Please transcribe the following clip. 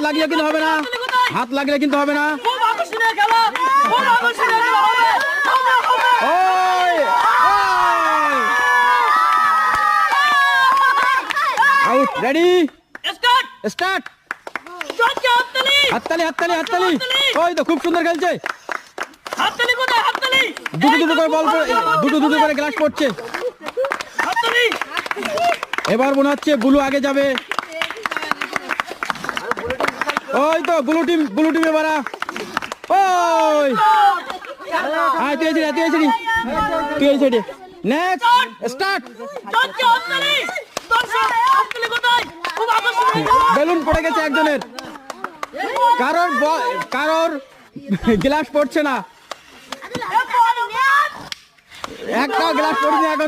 লাগলে কিন্তু হবে না, হাত লাগলে কিন্তু হবে না। Out, ready, start. হাততালি হাততালি হাততালি। ওই তো খুব সুন্দর খেলছে। দুটো দুটো করে বল, দুটো দুটো করে গ্লাস পড়ছে। এবার মনে হচ্ছে ব্লু আগে যাবে। ওই তো ব্লু টিম এবার। ওই তুই এসে নেক্সট স্টার্ট। বেলুন পড়ে গেছে একজনের, কারোর গ্লাস পড়ছে না, একটা গ্লাস পড়েনি এখনো।